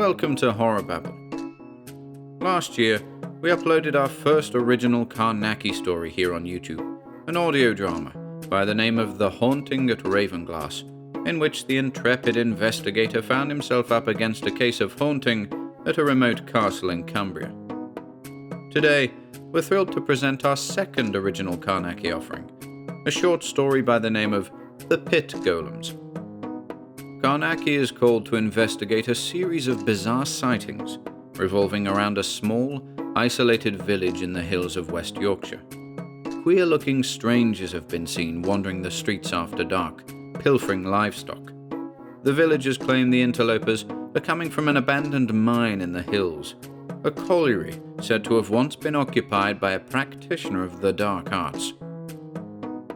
welcome to HorrorBabble. Last year, we uploaded our first original Carnacki story here on YouTube, an audio drama by the name of The Haunting at Ravenglass, in which the intrepid investigator found himself up against a case of haunting at a remote castle in Cumbria. Today, we're thrilled to present our second original Carnacki offering, a short story by the name of The Pit Golems. Carnacki is called to investigate a series of bizarre sightings revolving around a small, isolated village in the hills of West Yorkshire. Queer-looking strangers have been seen wandering the streets after dark, pilfering livestock. The villagers claim the interlopers are coming from an abandoned mine in the hills, a colliery said to have once been occupied by a practitioner of the dark arts.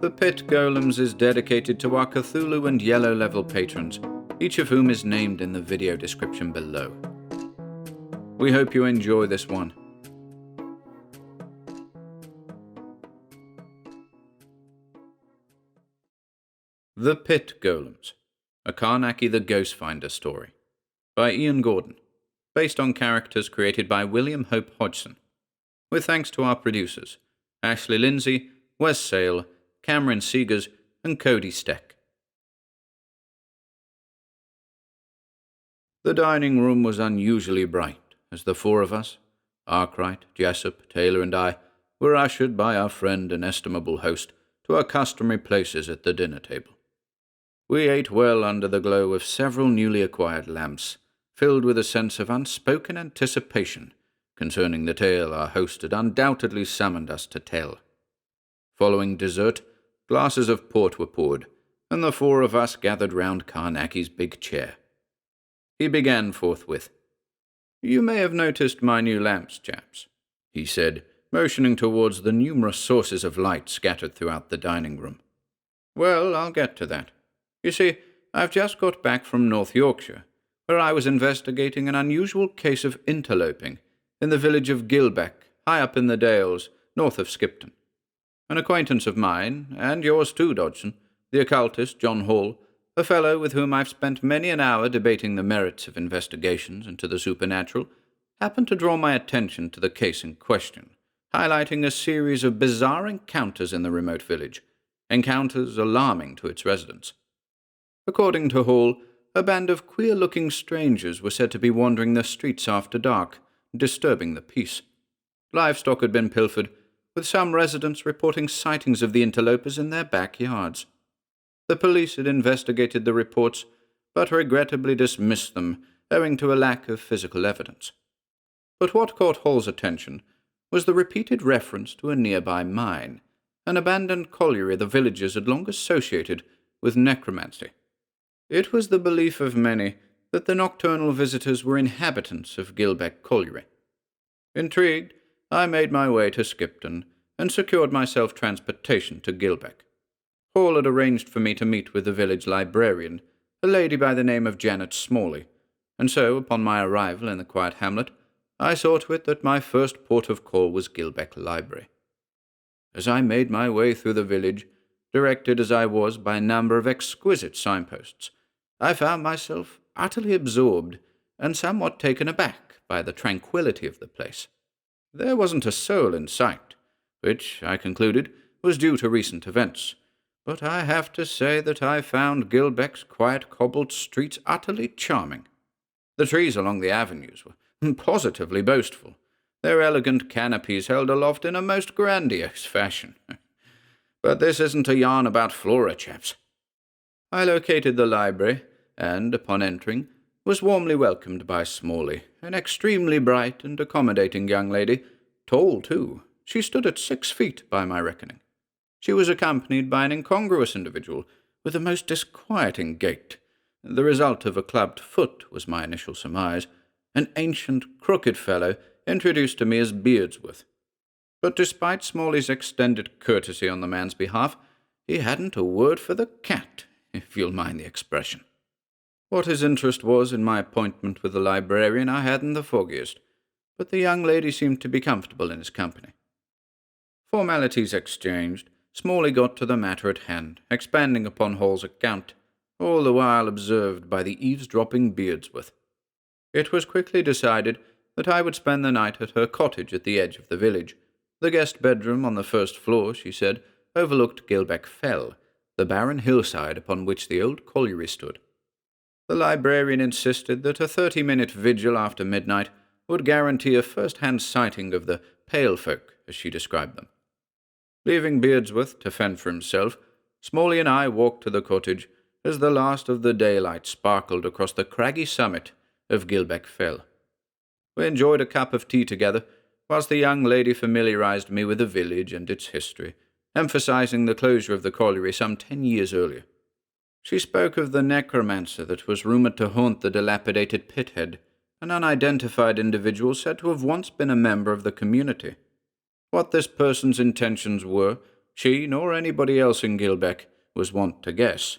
The Pit Golems is dedicated to our Cthulhu and Yellow level patrons, each of whom is named in the video description below. We hope you enjoy this one. The Pit Golems, a Carnacki the Ghost Finder story, by Ian Gordon, based on characters created by William Hope Hodgson, with thanks to our producers, Ashley Lindsay, Wes Sale, Camerin Seigars, and Cody Stec. The dining room was unusually bright as the four of us, Arkwright, Jessup, Taylor, and I, were ushered by our friend and estimable host to our customary places at the dinner table. We ate well under the glow of several newly acquired lamps, filled with a sense of unspoken anticipation concerning the tale our host had undoubtedly summoned us to tell. Following dessert, glasses of port were poured, and the four of us gathered round Carnacki's big chair. He began forthwith. "You may have noticed my new lamps, chaps," he said, motioning towards the numerous sources of light scattered throughout the dining room. "Well, I'll get to that. You see, I've just got back from North Yorkshire, where I was investigating an unusual case of interloping in the village of Gill, high up in the Dales, north of Skipton. An acquaintance of mine, and yours too, Dodgson, the occultist John Hall, a fellow with whom I've spent many an hour debating the merits of investigations into the supernatural, happened to draw my attention to the case in question, highlighting a series of bizarre encounters in the remote village, encounters alarming to its residents. According to Hall, a band of queer-looking strangers were said to be wandering the streets after dark, disturbing the peace. Livestock had been pilfered, with some residents reporting sightings of the interlopers in their backyards. The police had investigated the reports, but regrettably dismissed them, owing to a lack of physical evidence. But what caught Hall's attention was the repeated reference to a nearby mine, an abandoned colliery the villagers had long associated with necromancy. It was the belief of many that the nocturnal visitors were inhabitants of Gilbeck Colliery. Intrigued, I made my way to Skipton and secured myself transportation to Gilbeck. Hall had arranged for me to meet with the village librarian, a lady by the name of Janet Smalley, and so, upon my arrival in the quiet hamlet, I saw to it that my first port of call was Gilbeck Library. As I made my way through the village, directed as I was by a number of exquisite signposts, I found myself utterly absorbed and somewhat taken aback by the tranquillity of the place. There wasn't a soul in sight, which, I concluded, was due to recent events, but I have to say that I found Gilbeck's quiet cobbled streets utterly charming. The trees along the avenues were positively boastful, their elegant canopies held aloft in a most grandiose fashion. But this isn't a yarn about Flora, chaps. I located the library, and, upon entering, was warmly welcomed by Smalley, an extremely bright and accommodating young lady, tall, too. She stood at 6 feet, by my reckoning. She was accompanied by an incongruous individual with a most disquieting gait. The result of a clubbed foot was my initial surmise, an ancient, crooked fellow introduced to me as Beardsworth. But despite Smalley's extended courtesy on the man's behalf, he hadn't a word for the cat, if you'll mind the expression. What his interest was in my appointment with the librarian I hadn't the foggiest, but the young lady seemed to be comfortable in his company. Formalities exchanged, Smalley got to the matter at hand, expanding upon Hall's account, all the while observed by the eavesdropping Beardsworth. It was quickly decided that I would spend the night at her cottage at the edge of the village. The guest bedroom on the first floor, she said, overlooked Gilbeck Fell, the barren hillside upon which the old colliery stood. The librarian insisted that a 30-minute vigil after midnight would guarantee a first-hand sighting of the pale folk, as she described them. Leaving Beardsworth to fend for himself, Smalley and I walked to the cottage as the last of the daylight sparkled across the craggy summit of Gilbeck Fell. We enjoyed a cup of tea together, whilst the young lady familiarized me with the village and its history, emphasizing the closure of the colliery some 10 years earlier. She spoke of the necromancer that was rumoured to haunt the dilapidated pithead, an unidentified individual said to have once been a member of the community. What this person's intentions were, she nor anybody else in Gilbeck was wont to guess,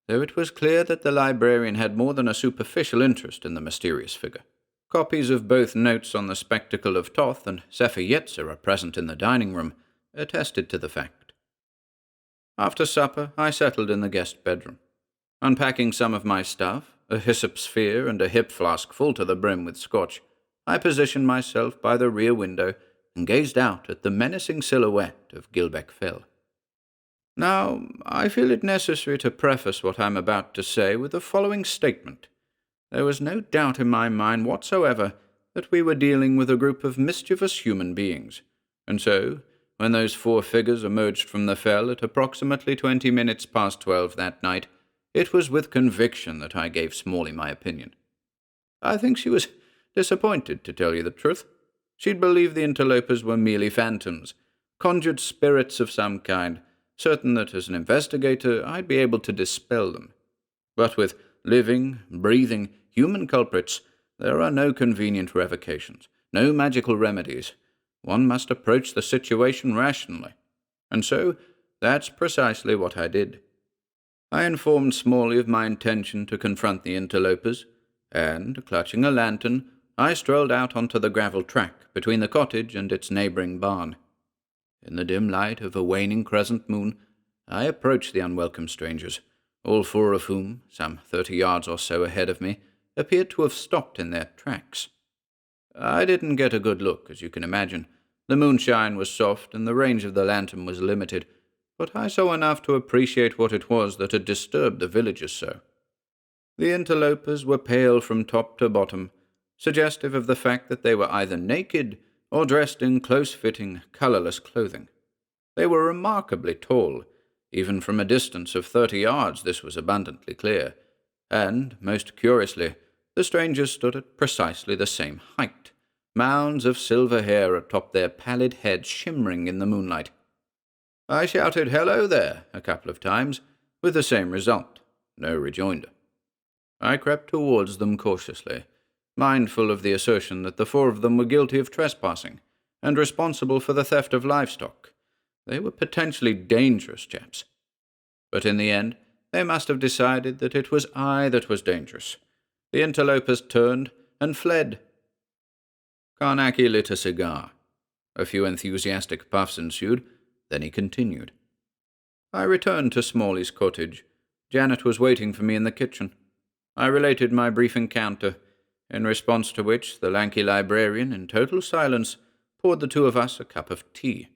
though it was clear that the librarian had more than a superficial interest in the mysterious figure. Copies of both notes on the spectacle of Toth and Zephyr Yetzer are present in the dining room, attested to the fact. After supper, I settled in the guest bedroom. Unpacking some of my stuff, a hyssop sphere and a hip flask full to the brim with scotch, I positioned myself by the rear window and gazed out at the menacing silhouette of Gilbeck Fell. Now, I feel it necessary to preface what I am about to say with the following statement. There was no doubt in my mind whatsoever that we were dealing with a group of mischievous human beings, and so, when those four figures emerged from the fell at approximately 20 minutes past 12 that night, it was with conviction that I gave Smalley my opinion. I think she was disappointed, to tell you the truth. She'd believed the interlopers were merely phantoms, conjured spirits of some kind, certain that as an investigator I'd be able to dispel them. But with living, breathing, human culprits, there are no convenient revocations, no magical remedies. One must approach the situation rationally. And so, that's precisely what I did. I informed Smalley of my intention to confront the interlopers, and, clutching a lantern, I strolled out onto the gravel track between the cottage and its neighbouring barn. In the dim light of a waning crescent moon, I approached the unwelcome strangers, all four of whom, some 30 yards or so ahead of me, appeared to have stopped in their tracks. I didn't get a good look, as you can imagine. The moonshine was soft and the range of the lantern was limited, but I saw enough to appreciate what it was that had disturbed the villagers so. The interlopers were pale from top to bottom, suggestive of the fact that they were either naked or dressed in close-fitting, colourless clothing. They were remarkably tall. Even from a distance of 30 yards this was abundantly clear, and, most curiously, the strangers stood at precisely the same height, mounds of silver hair atop their pallid heads shimmering in the moonlight. I shouted "Hello there" a couple of times, with the same result, no rejoinder. I crept towards them cautiously, mindful of the assertion that the four of them were guilty of trespassing, and responsible for the theft of livestock. They were potentially dangerous chaps. But in the end, they must have decided that it was I that was dangerous. The interlopers turned and fled. Carnacki lit a cigar. A few enthusiastic puffs ensued, then he continued. I returned to Smalley's cottage. Janet was waiting for me in the kitchen. I related my brief encounter, in response to which the lanky librarian, in total silence, poured the two of us a cup of tea.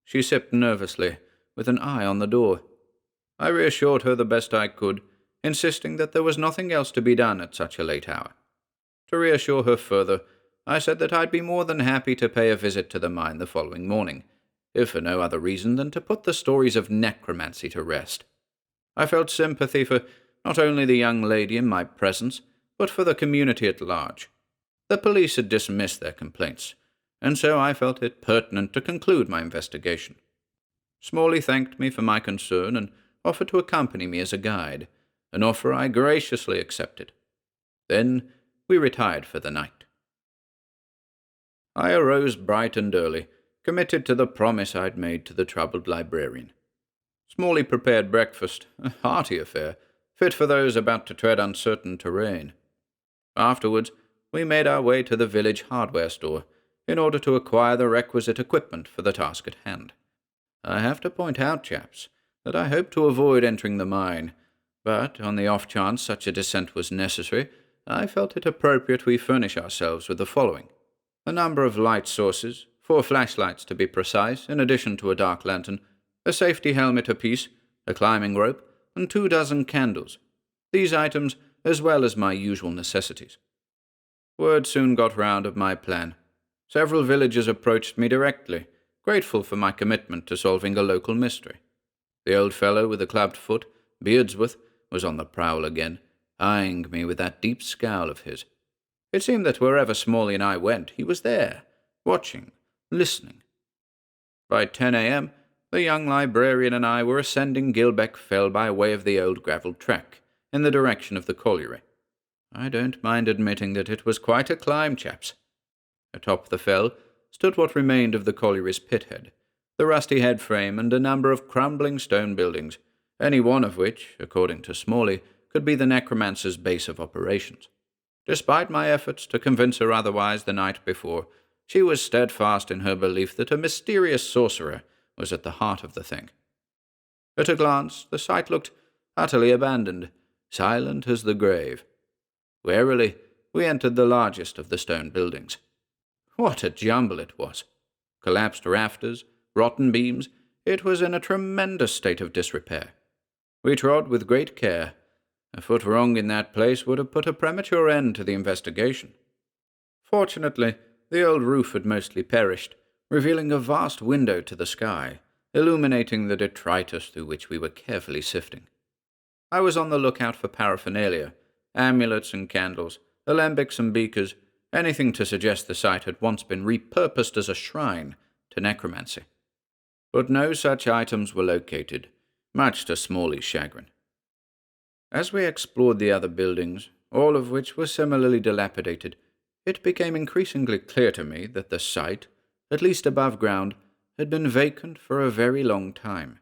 She sipped nervously, with an eye on the door. I reassured her the best I could, insisting that there was nothing else to be done at such a late hour. To reassure her further, I said that I'd be more than happy to pay a visit to the mine the following morning, if for no other reason than to put the stories of necromancy to rest. I felt sympathy for not only the young lady in my presence, but for the community at large. The police had dismissed their complaints, and so I felt it pertinent to conclude my investigation. Smalley thanked me for my concern and offered to accompany me as a guide, an offer I graciously accepted. Then we retired for the night. I arose bright and early, committed to the promise I'd made to the troubled librarian. Smalley prepared breakfast, a hearty affair, fit for those about to tread uncertain terrain. Afterwards, we made our way to the village hardware store, in order to acquire the requisite equipment for the task at hand. I have to point out, chaps, that I hope to avoid entering the mine, but on the off chance such a descent was necessary, I felt it appropriate we furnish ourselves with the following: a number of light sources, 4 flashlights to be precise, in addition to a dark lantern, a safety helmet apiece, a climbing rope, and 24 candles. These items, as well as my usual necessities. Word soon got round of my plan. Several villagers approached me directly, grateful for my commitment to solving a local mystery. The old fellow with the clubbed foot, Beardsworth, was on the prowl again, eyeing me with that deep scowl of his. It seemed that wherever Smalley and I went, he was there, watching, listening. By 10 a.m., the young librarian and I were ascending Gilbeck Fell by way of the old gravelled track, in the direction of the colliery. I don't mind admitting that it was quite a climb, chaps. Atop the fell stood what remained of the colliery's pithead, the rusty head frame and a number of crumbling stone buildings, any one of which, according to Smalley, could be the necromancer's base of operations. Despite my efforts to convince her otherwise the night before, she was steadfast in her belief that a mysterious sorcerer was at the heart of the thing. At a glance, the site looked utterly abandoned, silent as the grave. Warily, we entered the largest of the stone buildings. What a jumble it was! Collapsed rafters, rotten beams, it was in a tremendous state of disrepair. We trod with great care. A foot wrong in that place would have put a premature end to the investigation. Fortunately, the old roof had mostly perished, revealing a vast window to the sky, illuminating the detritus through which we were carefully sifting. I was on the lookout for paraphernalia, amulets and candles, alembics and beakers, anything to suggest the site had once been repurposed as a shrine to necromancy. But no such items were located, much to Smalley's chagrin. As we explored the other buildings, all of which were similarly dilapidated, it became increasingly clear to me that the site, at least above ground, had been vacant for a very long time.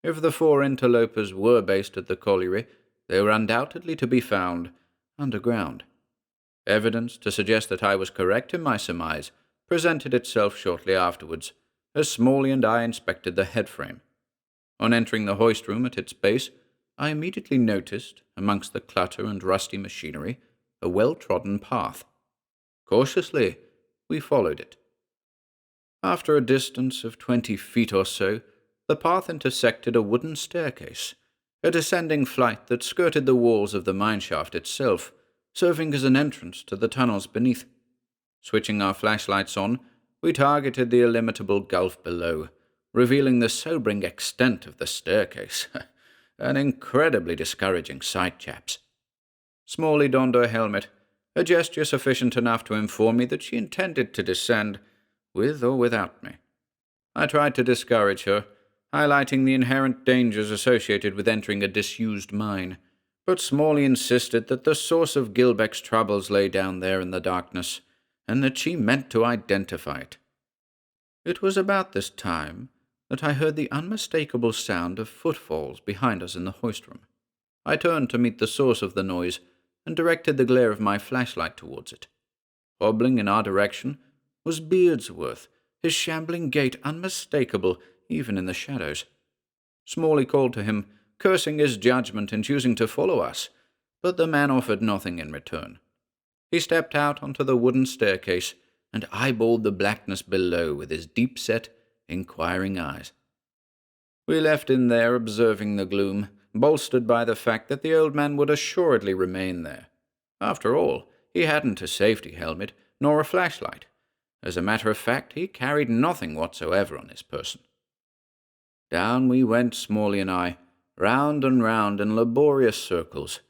If the 4 interlopers were based at the colliery, they were undoubtedly to be found underground. Evidence to suggest that I was correct in my surmise presented itself shortly afterwards, as Smalley and I inspected the head frame. On entering the hoist room at its base, I immediately noticed, amongst the clutter and rusty machinery, a well-trodden path. Cautiously, we followed it. After a distance of 20 feet or so, the path intersected a wooden staircase, a descending flight that skirted the walls of the mineshaft itself, serving as an entrance to the tunnels beneath. Switching our flashlights on, we targeted the illimitable gulf below, revealing the sobering extent of the staircase. An incredibly discouraging sight, chaps. Smalley donned her helmet, a gesture sufficient enough to inform me that she intended to descend, with or without me. I tried to discourage her, highlighting the inherent dangers associated with entering a disused mine, but Smalley insisted that the source of Gilbeck's troubles lay down there in the darkness, and that she meant to identify it. It was about this time that I heard the unmistakable sound of footfalls behind us in the hoist room. I turned to meet the source of the noise, and directed the glare of my flashlight towards it. Hobbling in our direction was Beardsworth, his shambling gait unmistakable even in the shadows. Smalley called to him, cursing his judgment in choosing to follow us, but the man offered nothing in return. He stepped out onto the wooden staircase and eyeballed the blackness below with his deep-set, inquiring eyes. We left him there observing the gloom, bolstered by the fact that the old man would assuredly remain there. After all, he hadn't a safety helmet, nor a flashlight. As a matter of fact, he carried nothing whatsoever on his person. Down we went, Smalley and I, round and round in laborious circles,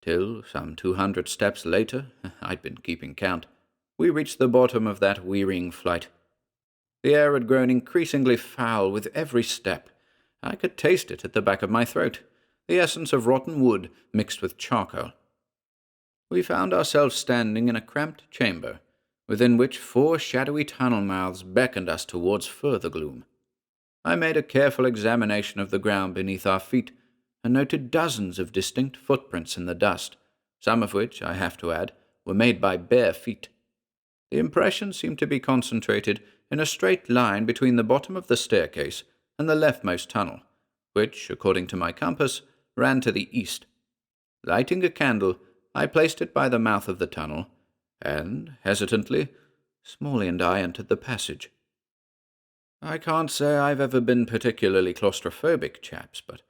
till, some 200 steps later, I'd been keeping count, we reached the bottom of that wearying flight. The air had grown increasingly foul with every step. I could taste it at the back of my throat, the essence of rotten wood mixed with charcoal. We found ourselves standing in a cramped chamber, within which 4 shadowy tunnel mouths beckoned us towards further gloom. I made a careful examination of the ground beneath our feet, and noted dozens of distinct footprints in the dust, some of which, I have to add, were made by bare feet. The impression seemed to be concentrated in a straight line between the bottom of the staircase and the leftmost tunnel, which, according to my compass, ran to the east. Lighting a candle, I placed it by the mouth of the tunnel, and, hesitantly, Smalley and I entered the passage. I can't say I've ever been particularly claustrophobic, chaps, but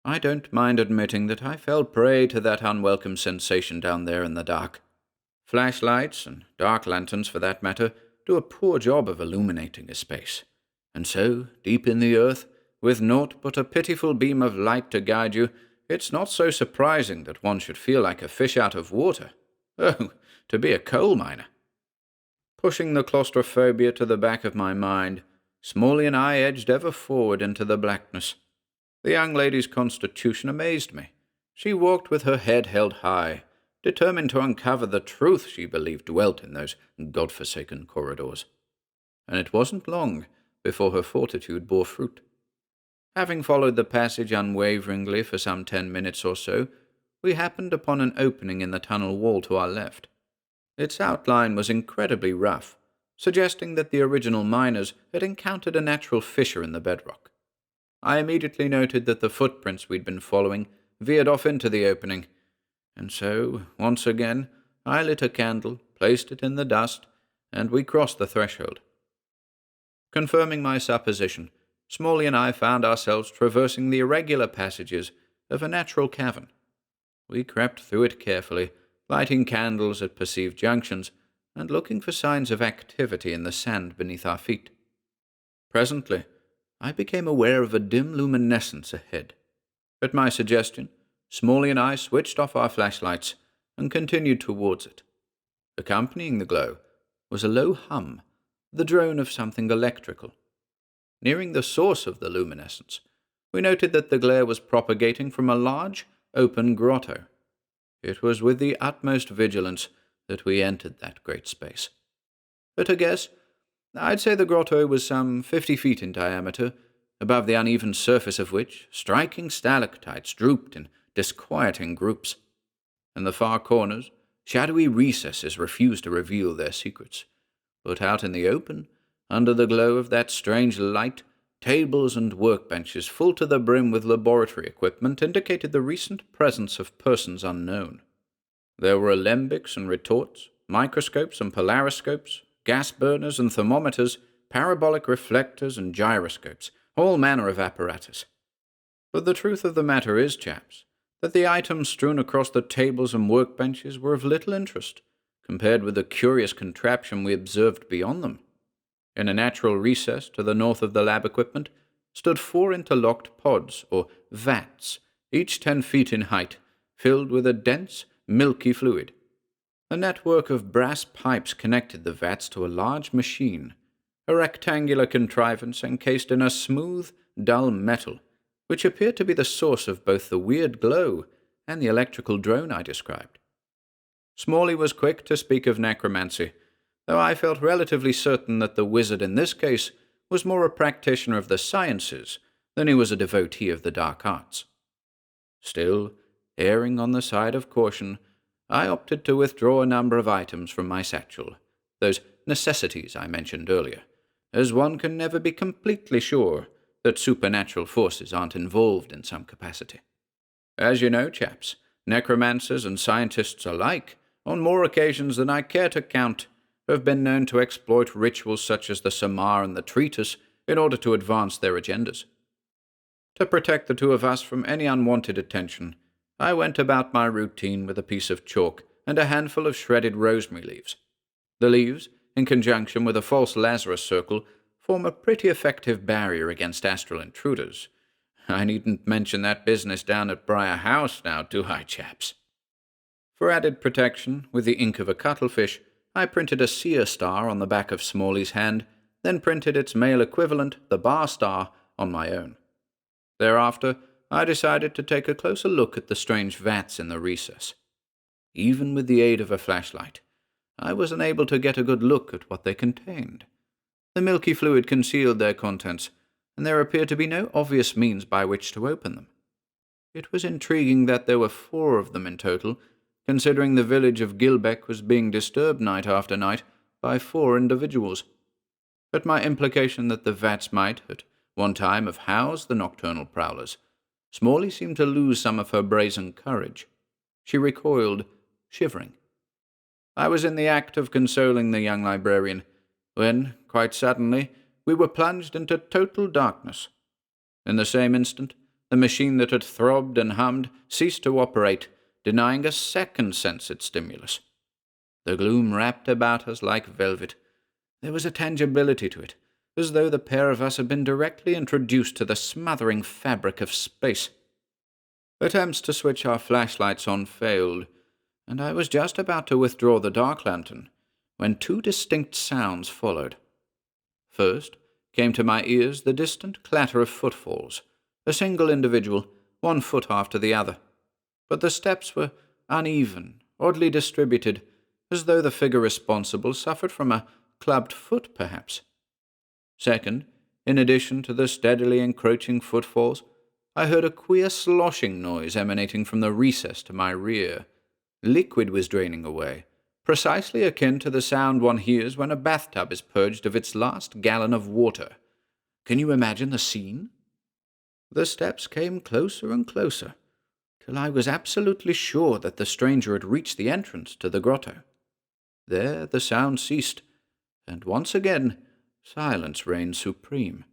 I don't mind admitting that I fell prey to that unwelcome sensation down there in the dark. Flashlights, and dark lanterns for that matter, do a poor job of illuminating a space. And so, deep in the earth, with naught but a pitiful beam of light to guide you, it's not so surprising that one should feel like a fish out of water. Oh, to be a coal miner. Pushing the claustrophobia to the back of my mind, Smalley and I edged ever forward into the blackness. The young lady's constitution amazed me. She walked with her head held high, determined to uncover the truth she believed dwelt in those God-forsaken corridors. And it wasn't long before her fortitude bore fruit. Having followed the passage unwaveringly for some 10 minutes or so, we happened upon an opening in the tunnel wall to our left. Its outline was incredibly rough, suggesting that the original miners had encountered a natural fissure in the bedrock. I immediately noted that the footprints we'd been following veered off into the opening, and so, once again, I lit a candle, placed it in the dust, and we crossed the threshold. Confirming my supposition, Smalley and I found ourselves traversing the irregular passages of a natural cavern. We crept through it carefully, lighting candles at perceived junctions, and looking for signs of activity in the sand beneath our feet. Presently, I became aware of a dim luminescence ahead. At my suggestion, Smalley and I switched off our flashlights and continued towards it. Accompanying the glow was a low hum, the drone of something electrical. Nearing the source of the luminescence, we noted that the glare was propagating from a large, open grotto. It was with the utmost vigilance that we entered that great space. At a guess, I'd say the grotto was some 50 feet in diameter, above the uneven surface of which striking stalactites drooped in disquieting groups. In the far corners, shadowy recesses refused to reveal their secrets. But out in the open, under the glow of that strange light, tables and workbenches full to the brim with laboratory equipment indicated the recent presence of persons unknown. There were alembics and retorts, microscopes and polariscopes, gas burners and thermometers, parabolic reflectors and gyroscopes, all manner of apparatus. But the truth of the matter is, chaps, that the items strewn across the tables and workbenches were of little interest, compared with the curious contraption we observed beyond them. In a natural recess to the north of the lab equipment stood 4 interlocked pods, or vats, each 10 feet in height, filled with a dense, milky fluid. A network of brass pipes connected the vats to a large machine, a rectangular contrivance encased in a smooth, dull metal, which appeared to be the source of both the weird glow and the electrical drone I described. Smalley was quick to speak of necromancy, though I felt relatively certain that the wizard in this case was more a practitioner of the sciences than he was a devotee of the dark arts. Still, erring on the side of caution, I opted to withdraw a number of items from my satchel, those necessities I mentioned earlier, as one can never be completely sure that supernatural forces aren't involved in some capacity. As you know, chaps, necromancers and scientists alike, on more occasions than I care to count, have been known to exploit rituals such as the Samar and the Treatise in order to advance their agendas. To protect the two of us from any unwanted attention, I went about my routine with a piece of chalk and a handful of shredded rosemary leaves. The leaves, in conjunction with a false Lazarus circle, form a pretty effective barrier against astral intruders. I needn't mention that business down at Briar House now, do I, chaps? For added protection, with the ink of a cuttlefish, I printed a seer star on the back of Smalley's hand, then printed its male equivalent, the bar star, on my own. Thereafter, I decided to take a closer look at the strange vats in the recess. Even with the aid of a flashlight, I was unable to get a good look at what they contained. The milky fluid concealed their contents, and there appeared to be no obvious means by which to open them. It was intriguing that there were 4 of them in total, considering the village of Gilbeck was being disturbed night after night by 4 individuals. At my implication that the vats might, at one time, have housed the nocturnal prowlers, Smalley seemed to lose some of her brazen courage. She recoiled, shivering. I was in the act of consoling the young librarian, when, quite suddenly, we were plunged into total darkness. In the same instant, the machine that had throbbed and hummed ceased to operate, denying a second sensed stimulus. The gloom wrapped about us like velvet. There was a tangibility to it, as though the pair of us had been directly introduced to the smothering fabric of space. Attempts to switch our flashlights on failed, and I was just about to withdraw the dark lantern when two distinct sounds followed. First came to my ears the distant clatter of footfalls, a single individual, 1 foot after the other. But the steps were uneven, oddly distributed, as though the figure responsible suffered from a clubbed foot, perhaps. Second, in addition to the steadily encroaching footfalls, I heard a queer sloshing noise emanating from the recess to my rear. Liquid was draining away, precisely akin to the sound one hears when a bathtub is purged of its last gallon of water. Can you imagine the scene? The steps came closer and closer, till I was absolutely sure that the stranger had reached the entrance to the grotto. There the sound ceased, and once again silence reigned supreme.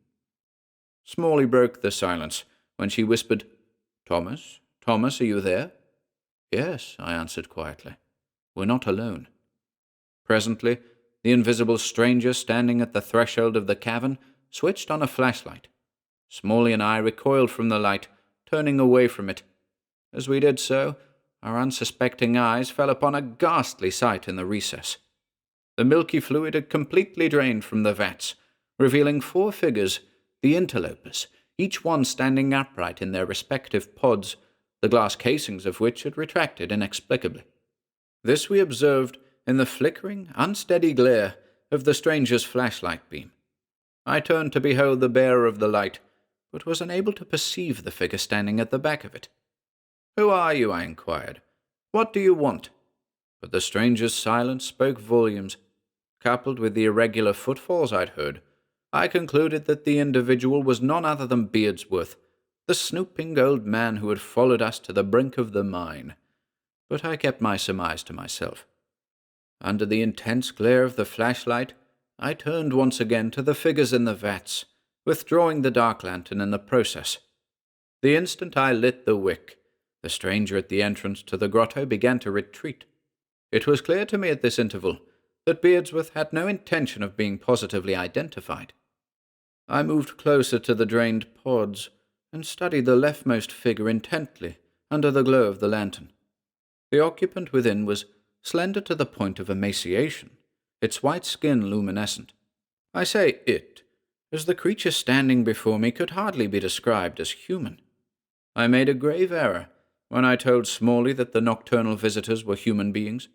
Smalley broke the silence when she whispered, "Thomas, Thomas, are you there?" "Yes," I answered quietly. "We're not alone." Presently, the invisible stranger standing at the threshold of the cavern switched on a flashlight. Smalley and I recoiled from the light, turning away from it. As we did so, our unsuspecting eyes fell upon a ghastly sight in the recess. The milky fluid had completely drained from the vats, revealing 4 figures, the interlopers, each one standing upright in their respective pods, the glass casings of which had retracted inexplicably. This we observed in the flickering, unsteady glare of the stranger's flashlight beam. I turned to behold the bearer of the light, but was unable to perceive the figure standing at the back of it. "Who are you?" I inquired. "What do you want?" But the stranger's silence spoke volumes. Coupled with the irregular footfalls I'd heard, I concluded that the individual was none other than Beardsworth, the snooping old man who had followed us to the brink of the mine. But I kept my surmise to myself. Under the intense glare of the flashlight, I turned once again to the figures in the vats, withdrawing the dark lantern in the process. The instant I lit the wick, the stranger at the entrance to the grotto began to retreat. It was clear to me at this interval that Beardsworth had no intention of being positively identified. I moved closer to the drained pods and studied the leftmost figure intently under the glow of the lantern. The occupant within was slender to the point of emaciation, its white skin luminescent. I say it, as the creature standing before me could hardly be described as human. I made a grave error when I told Smalley that the nocturnal visitors were human beings.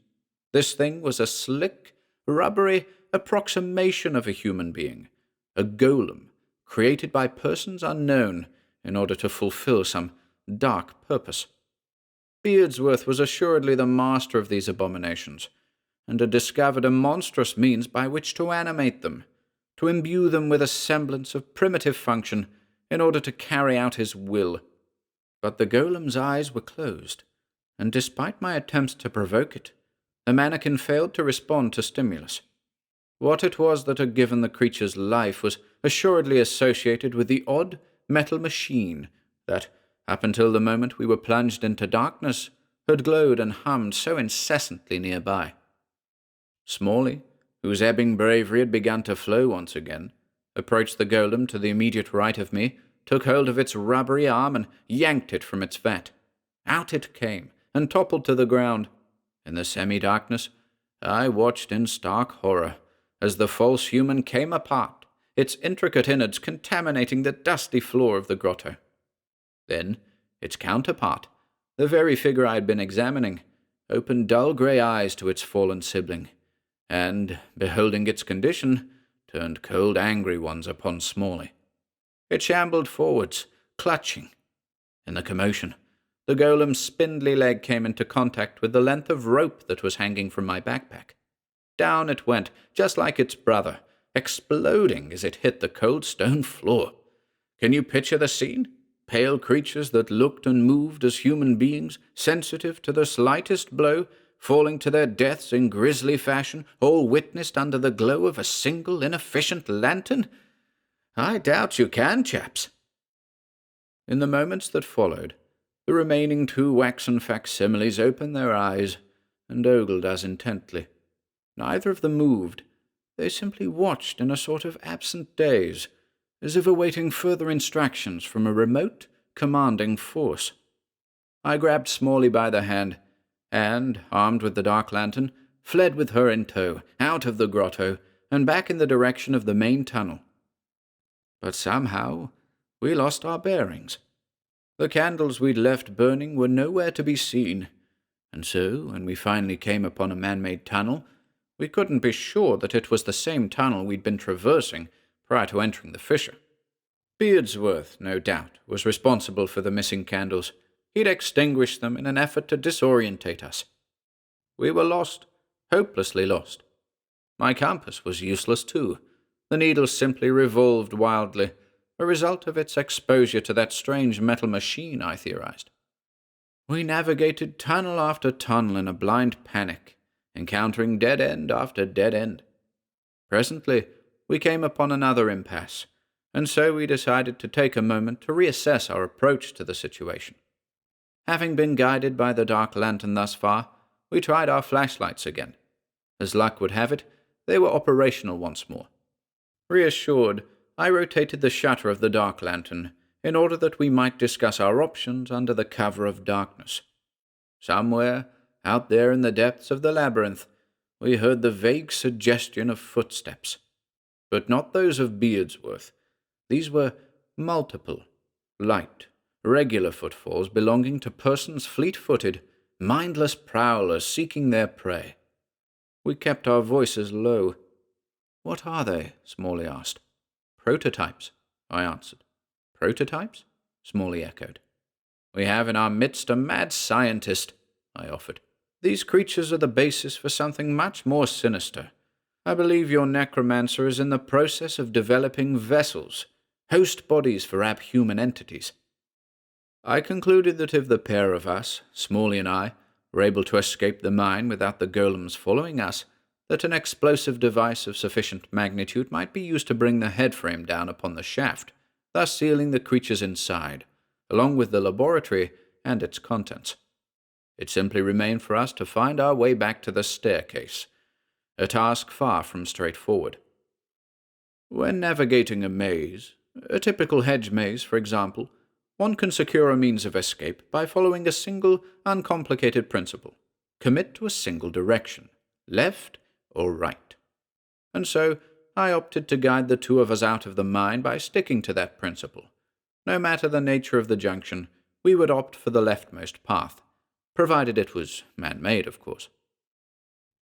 This thing was a slick, rubbery approximation of a human being, a golem, created by persons unknown in order to fulfill some dark purpose. Beardsworth was assuredly the master of these abominations, and had discovered a monstrous means by which to animate them, to imbue them with a semblance of primitive function in order to carry out his will. But the golem's eyes were closed, and despite my attempts to provoke it, the mannequin failed to respond to stimulus. What it was that had given the creature's life was assuredly associated with the odd metal machine that, up until the moment we were plunged into darkness, had glowed and hummed so incessantly nearby. Smalley, whose ebbing bravery had begun to flow once again, approached the golem to the immediate right of me, took hold of its rubbery arm and yanked it from its vat. Out it came, and toppled to the ground. In the semi-darkness, I watched in stark horror as the false human came apart, its intricate innards contaminating the dusty floor of the grotto. Then its counterpart, the very figure I had been examining, opened dull grey eyes to its fallen sibling, and, beholding its condition, turned cold angry ones upon Smalley. It shambled forwards, clutching. In the commotion, the golem's spindly leg came into contact with the length of rope that was hanging from my backpack. Down it went, just like its brother, exploding as it hit the cold stone floor. Can you picture the scene? Pale creatures that looked and moved as human beings, sensitive to the slightest blow, falling to their deaths in grisly fashion, all witnessed under the glow of a single inefficient lantern? I doubt you can, chaps." In the moments that followed, the remaining 2 waxen facsimiles opened their eyes and ogled us intently. Neither of them moved. They simply watched in a sort of absent daze, as if awaiting further instructions from a remote, commanding force. I grabbed Smalley by the hand, and, armed with the dark lantern, fled with her in tow, out of the grotto, and back in the direction of the main tunnel. But somehow we lost our bearings. The candles we'd left burning were nowhere to be seen, and so, when we finally came upon a man-made tunnel, we couldn't be sure that it was the same tunnel we'd been traversing prior to entering the fissure. Beardsworth, no doubt, was responsible for the missing candles. He'd extinguished them in an effort to disorientate us. We were lost, hopelessly lost. My compass was useless too. The needle simply revolved wildly, a result of its exposure to that strange metal machine, I theorized. We navigated tunnel after tunnel in a blind panic, encountering dead end after dead end. Presently, we came upon another impasse, and so we decided to take a moment to reassess our approach to the situation. Having been guided by the dark lantern thus far, we tried our flashlights again. As luck would have it, they were operational once more. Reassured, I rotated the shutter of the dark lantern in order that we might discuss our options under the cover of darkness. Somewhere, out there in the depths of the labyrinth, we heard the vague suggestion of footsteps. But not those of Beardsworth. These were multiple, light, regular footfalls belonging to persons fleet-footed, mindless prowlers seeking their prey. We kept our voices low. "What are they?" Smalley asked. "Prototypes," I answered. "Prototypes?" Smalley echoed. "We have in our midst a mad scientist," I offered. "These creatures are the basis for something much more sinister. I believe your necromancer is in the process of developing vessels, host bodies for abhuman entities." I concluded that if the pair of us, Smalley and I, were able to escape the mine without the golems following us, that an explosive device of sufficient magnitude might be used to bring the headframe down upon the shaft, thus sealing the creatures inside, along with the laboratory and its contents. It simply remained for us to find our way back to the staircase, a task far from straightforward. When navigating a maze, a typical hedge maze, for example, one can secure a means of escape by following a single, uncomplicated principle. Commit to a single direction, left or right. And so I opted to guide the 2 of us out of the mine by sticking to that principle. No matter the nature of the junction, we would opt for the leftmost path, provided it was man-made, of course.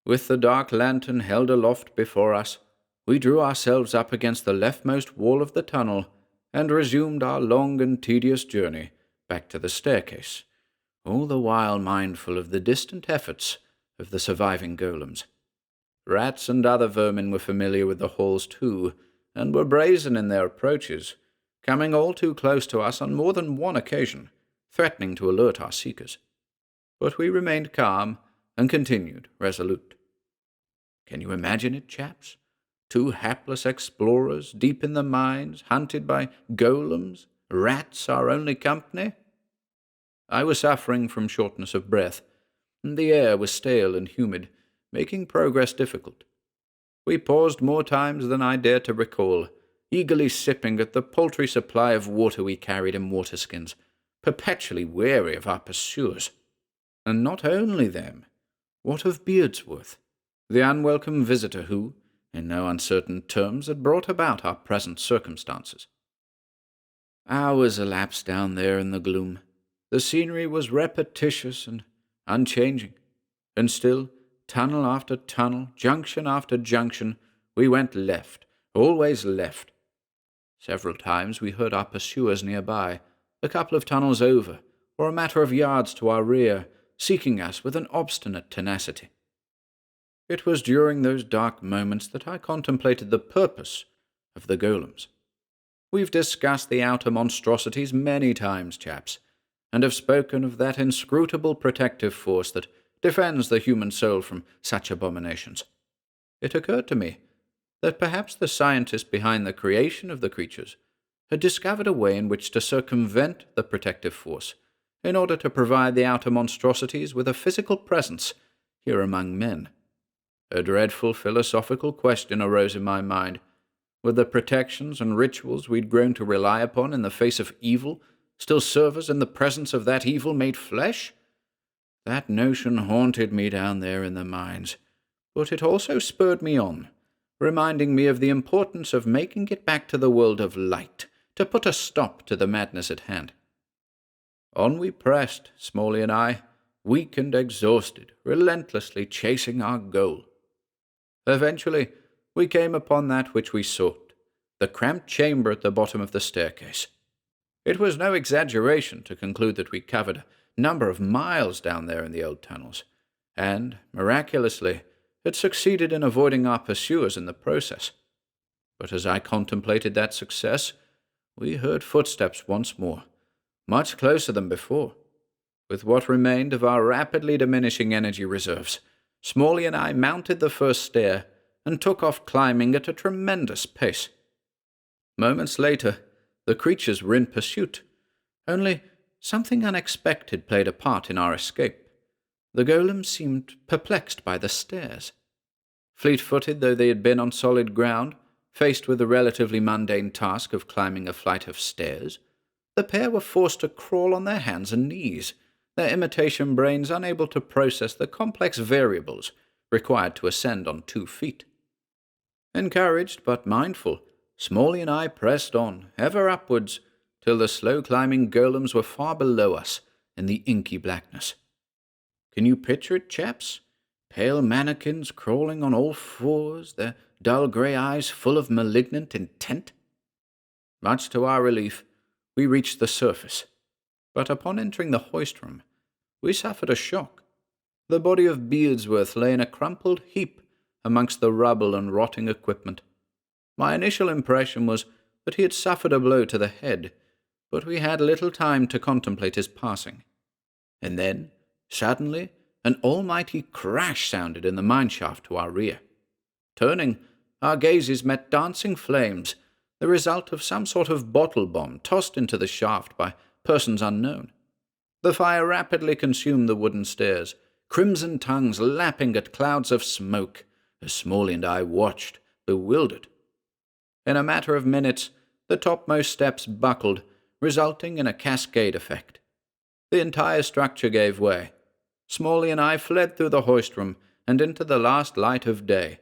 With the dark lantern held aloft before us, we drew ourselves up against the leftmost wall of the tunnel and resumed our long and tedious journey back to the staircase, all the while mindful of the distant efforts of the surviving golems. Rats and other vermin were familiar with the halls too, and were brazen in their approaches, coming all too close to us on more than one occasion, threatening to alert our seekers. But we remained calm and continued resolute. Can you imagine it, chaps? 2 hapless explorers deep in the mines, hunted by golems, rats our only company? I was suffering from shortness of breath, and the air was stale and humid, making progress difficult. We paused more times than I dare to recall, eagerly sipping at the paltry supply of water we carried in waterskins, perpetually wary of our pursuers. And not only them. What of Beardsworth, the unwelcome visitor who, in no uncertain terms, had brought about our present circumstances? Hours elapsed down there in the gloom. The scenery was repetitious and unchanging, and still, tunnel after tunnel, junction after junction, we went left, always left. Several times we heard our pursuers nearby, a couple of tunnels over, or a matter of yards to our rear, seeking us with an obstinate tenacity. It was during those dark moments that I contemplated the purpose of the golems. We've discussed the outer monstrosities many times, chaps, and have spoken of that inscrutable protective force that defends the human soul from such abominations. It occurred to me that perhaps the scientist behind the creation of the creatures had discovered a way in which to circumvent the protective force in order to provide the outer monstrosities with a physical presence here among men. A dreadful philosophical question arose in my mind. Would the protections and rituals we'd grown to rely upon in the face of evil still serve us in the presence of that evil made flesh? That notion haunted me down there in the mines, but it also spurred me on, reminding me of the importance of making it back to the world of light, to put a stop to the madness at hand. On we pressed, Smalley and I, weak and exhausted, relentlessly chasing our goal. Eventually, we came upon that which we sought, the cramped chamber at the bottom of the staircase. It was no exaggeration to conclude that we covered a number of miles down there in the old tunnels, and, miraculously, had succeeded in avoiding our pursuers in the process. But as I contemplated that success, we heard footsteps once more, much closer than before. With what remained of our rapidly diminishing energy reserves, Smalley and I mounted the first stair and took off climbing at a tremendous pace. Moments later, the creatures were in pursuit, only something unexpected played a part in our escape. The golems seemed perplexed by the stairs. Fleet-footed though they had been on solid ground, faced with the relatively mundane task of climbing a flight of stairs, the pair were forced to crawl on their hands and knees, their imitation brains unable to process the complex variables required to ascend on 2 feet. Encouraged but mindful, Smalley and I pressed on, ever upwards, till the slow-climbing golems were far below us in the inky blackness. Can you picture it, chaps? Pale mannequins crawling on all fours, their dull grey eyes full of malignant intent? Much to our relief, we reached the surface, but upon entering the hoist room, we suffered a shock. The body of Beardsworth lay in a crumpled heap amongst the rubble and rotting equipment. My initial impression was that he had suffered a blow to the head, but we had little time to contemplate his passing. And then, suddenly, an almighty crash sounded in the mineshaft to our rear. Turning, our gazes met dancing flames, the result of some sort of bottle bomb tossed into the shaft by persons unknown. The fire rapidly consumed the wooden stairs, crimson tongues lapping at clouds of smoke, as Smalley and I watched, bewildered. In a matter of minutes, the topmost steps buckled, resulting in a cascade effect. The entire structure gave way. Smalley and I fled through the hoist room and into the last light of day.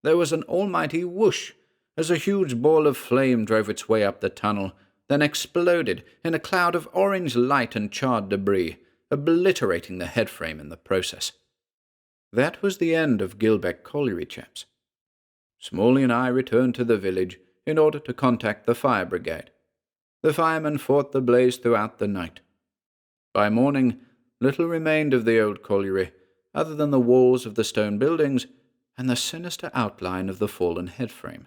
There was an almighty whoosh as a huge ball of flame drove its way up the tunnel, then exploded in a cloud of orange light and charred debris, obliterating the headframe in the process. That was the end of Gilbeck Colliery, chaps. Smalley and I returned to the village in order to contact the fire brigade. The firemen fought the blaze throughout the night. By morning, little remained of the old colliery, other than the walls of the stone buildings and the sinister outline of the fallen headframe.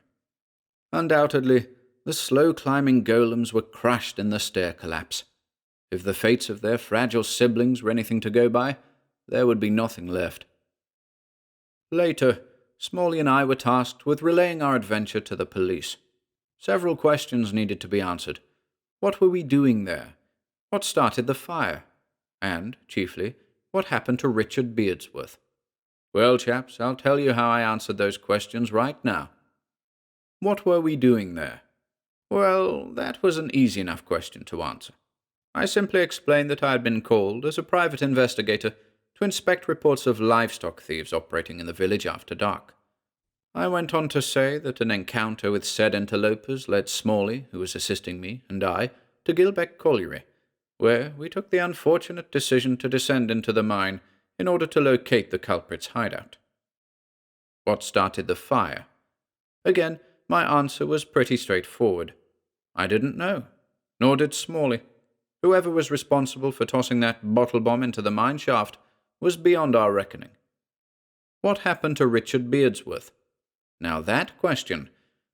Undoubtedly, the slow-climbing golems were crushed in the stair collapse. If the fates of their fragile siblings were anything to go by, there would be nothing left. Later, Smalley and I were tasked with relaying our adventure to the police. Several questions needed to be answered. What were we doing there? What started the fire? And, chiefly, what happened to Richard Beardsworth? Well, chaps, I'll tell you how I answered those questions right now. What were we doing there? Well, that was an easy enough question to answer. I simply explained that I had been called, as a private investigator, to inspect reports of livestock thieves operating in the village after dark. I went on to say that an encounter with said interlopers led Smalley, who was assisting me, and I, to Gilbeck Colliery, where we took the unfortunate decision to descend into the mine in order to locate the culprit's hideout. What started the fire? Again, my answer was pretty straightforward. I didn't know, nor did Smalley. Whoever was responsible for tossing that bottle bomb into the mine shaft was beyond our reckoning. What happened to Richard Beardsworth? Now that question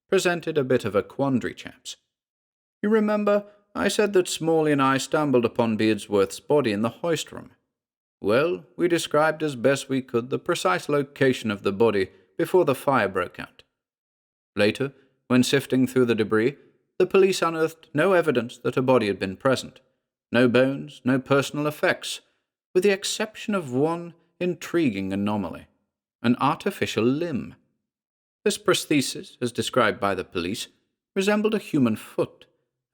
presented a bit of a quandary, chaps. You remember, I said that Smalley and I stumbled upon Beardsworth's body in the hoist room. Well, we described as best we could the precise location of the body before the fire broke out. Later, when sifting through the debris, the police unearthed no evidence that a body had been present. No bones, no personal effects, with the exception of one intriguing anomaly: an artificial limb. This prosthesis, as described by the police, resembled a human foot,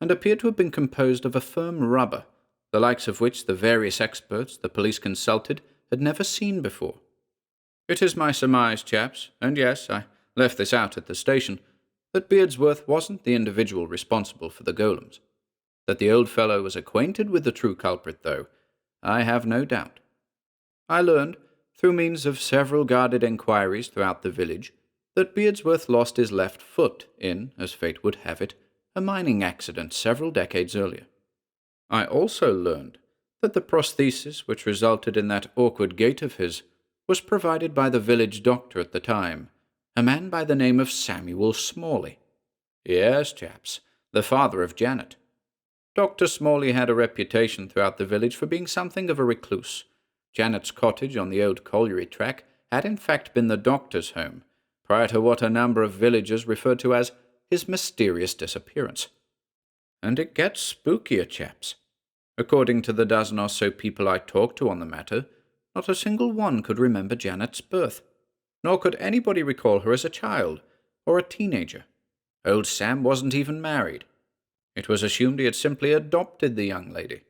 and appeared to have been composed of a firm rubber, the likes of which the various experts the police consulted had never seen before. It is my surmise, chaps, and yes, I left this out at the station, that Beardsworth wasn't the individual responsible for the golems. That the old fellow was acquainted with the true culprit, though, I have no doubt. I learned, through means of several guarded enquiries throughout the village, that Beardsworth lost his left foot in, as fate would have it, a mining accident several decades earlier. I also learned that the prosthesis which resulted in that awkward gait of his was provided by the village doctor at the time, a man by the name of Samuel Smalley. Yes, chaps, the father of Janet. Dr. Smalley had a reputation throughout the village for being something of a recluse. Janet's cottage on the old colliery track had in fact been the doctor's home, prior to what a number of villagers referred to as his mysterious disappearance. And it gets spookier, chaps. According to the dozen or so people I talked to on the matter, not a single one could remember Janet's birth, nor could anybody recall her as a child or a teenager. Old Sam wasn't even married. It was assumed he had simply adopted the young lady.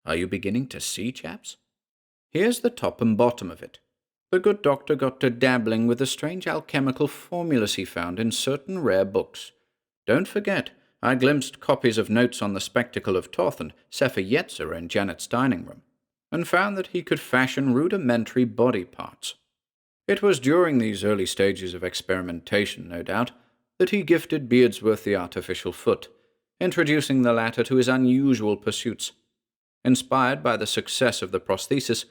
Are you beginning to see, chaps? Here's the top and bottom of it. The good doctor got to dabbling with the strange alchemical formulas he found in certain rare books. Don't forget, I glimpsed copies of notes on the spectacle of Toth and Sefer Yetzirah in Janet's dining room, and found that he could fashion rudimentary body parts. It was during these early stages of experimentation, no doubt, that he gifted Beardsworth the artificial foot, introducing the latter to his unusual pursuits. Inspired by the success of the prosthesis,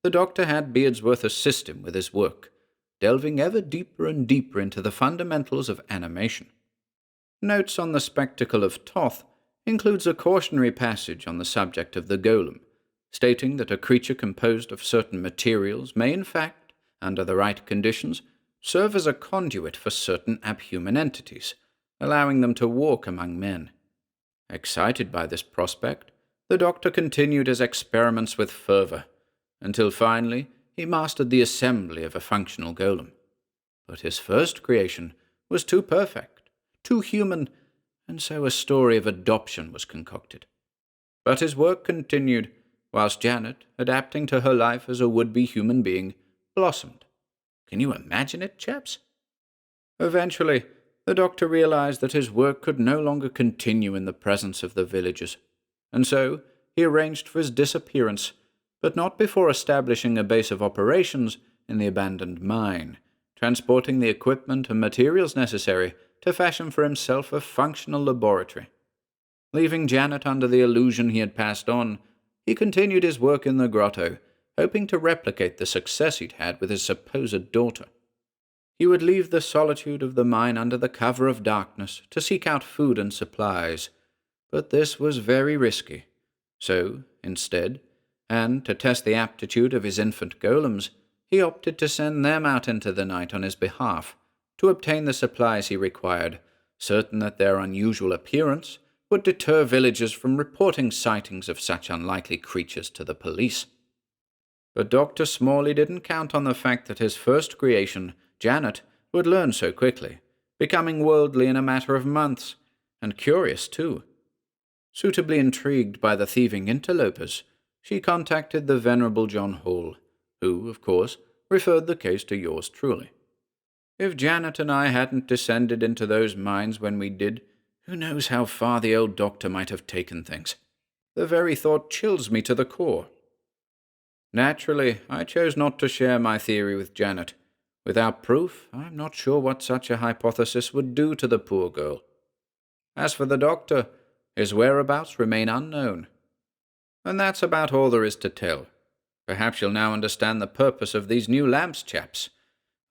the doctor had Beardsworth assist him with his work, delving ever deeper and deeper into the fundamentals of animation. Notes on the spectacle of Toth includes a cautionary passage on the subject of the golem, stating that a creature composed of certain materials may in fact, under the right conditions, serve as a conduit for certain abhuman entities, allowing them to walk among men. Excited by this prospect, the doctor continued his experiments with fervor, until finally he mastered the assembly of a functional golem. But his first creation was too perfect, too human, and so a story of adoption was concocted. But his work continued, whilst Janet, adapting to her life as a would-be human being, blossomed. Can you imagine it, chaps? Eventually, the doctor realized that his work could no longer continue in the presence of the villagers, and so he arranged for his disappearance, but not before establishing a base of operations in the abandoned mine, transporting the equipment and materials necessary to fashion for himself a functional laboratory. Leaving Janet under the illusion he had passed on, he continued his work in the grotto, hoping to replicate the success he'd had with his supposed daughter. He would leave the solitude of the mine under the cover of darkness to seek out food and supplies, but this was very risky. So, instead, and to test the aptitude of his infant golems, he opted to send them out into the night on his behalf, to obtain the supplies he required, certain that their unusual appearance would deter villagers from reporting sightings of such unlikely creatures to the police. But Dr. Smalley didn't count on the fact that his first creation, Janet, would learn so quickly, becoming worldly in a matter of months, and curious too. Suitably intrigued by the thieving interlopers, she contacted the venerable John Hall, who, of course, referred the case to yours truly. If Janet and I hadn't descended into those mines when we did, who knows how far the old doctor might have taken things. The very thought chills me to the core. Naturally, I chose not to share my theory with Janet. Without proof, I'm not sure what such a hypothesis would do to the poor girl. As for the doctor, his whereabouts remain unknown. And that's about all there is to tell. Perhaps you'll now understand the purpose of these new lamps, chaps.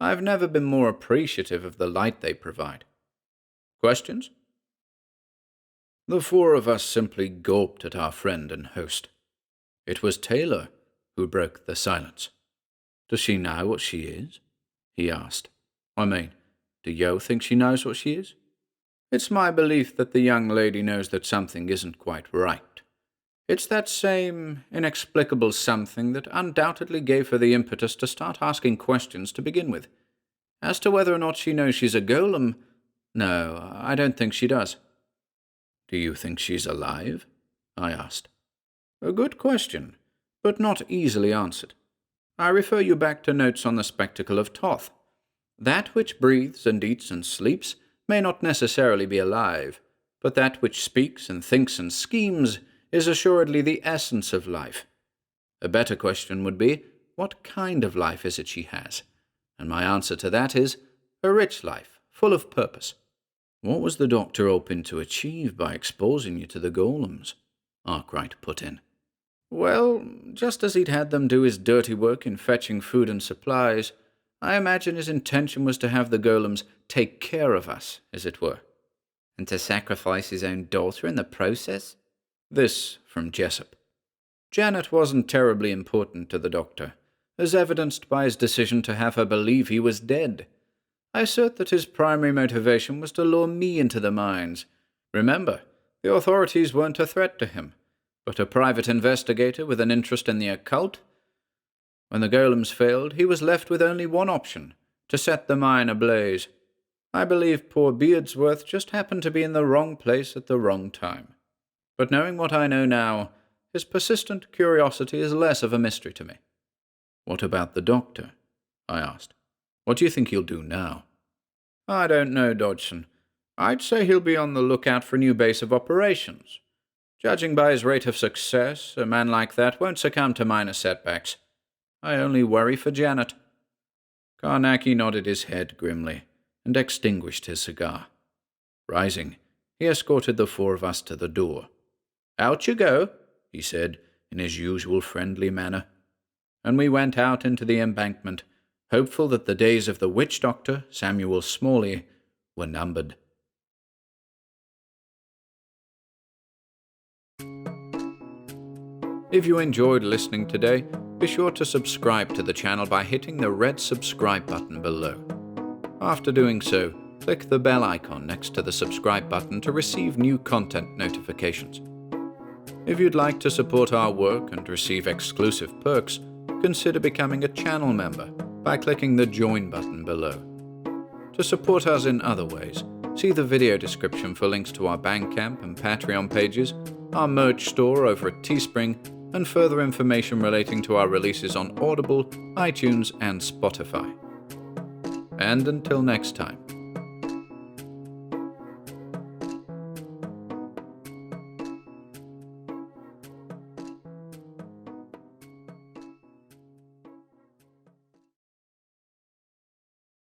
I've never been more appreciative of the light they provide. Questions? The four of us simply gulped at our friend and host. It was Taylor who broke the silence. "Does she know what she is?" he asked. "I mean, do you think she knows what she is?" "It's my belief that the young lady knows that something isn't quite right. It's that same inexplicable something that undoubtedly gave her the impetus to start asking questions to begin with. As to whether or not she knows she's a golem, no, I don't think she does." "Do you think she's alive?" I asked. "A good question, but not easily answered. I refer you back to notes on the spectacle of Toth. That which breathes and eats and sleeps may not necessarily be alive, but that which speaks and thinks and schemes is assuredly the essence of life. A better question would be, what kind of life is it she has? And my answer to that is, a rich life, full of purpose." "What was the doctor hoping to achieve by exposing you to the golems?" Arkwright put in. "Well, just as he'd had them do his dirty work in fetching food and supplies, I imagine his intention was to have the golems take care of us, as it were." "And to sacrifice his own daughter in the process?" This from Jessup. "Janet wasn't terribly important to the doctor, as evidenced by his decision to have her believe he was dead. I assert that his primary motivation was to lure me into the mines. Remember, the authorities weren't a threat to him, but a private investigator with an interest in the occult. When the golems failed, he was left with only one option, to set the mine ablaze. I believe poor Beardsworth just happened to be in the wrong place at the wrong time. But knowing what I know now, his persistent curiosity is less of a mystery to me." "What about the doctor?" I asked. "What do you think he'll do now?" "I don't know, Dodgson. I'd say he'll be on the lookout for a new base of operations. Judging by his rate of success, a man like that won't succumb to minor setbacks. I only worry for Janet." Carnacki nodded his head grimly and extinguished his cigar. Rising, he escorted the four of us to the door. "Out you go," he said, in his usual friendly manner. And we went out into the embankment, hopeful that the days of the witch-doctor, Samuel Smalley, were numbered. If you enjoyed listening today, be sure to subscribe to the channel by hitting the red subscribe button below. After doing so, click the bell icon next to the subscribe button to receive new content notifications. If you'd like to support our work and receive exclusive perks, consider becoming a channel member by clicking the join button below. To support us in other ways, see the video description for links to our Bandcamp and Patreon pages, our merch store over at Teespring, and further information relating to our releases on Audible, iTunes, and Spotify. And until next time,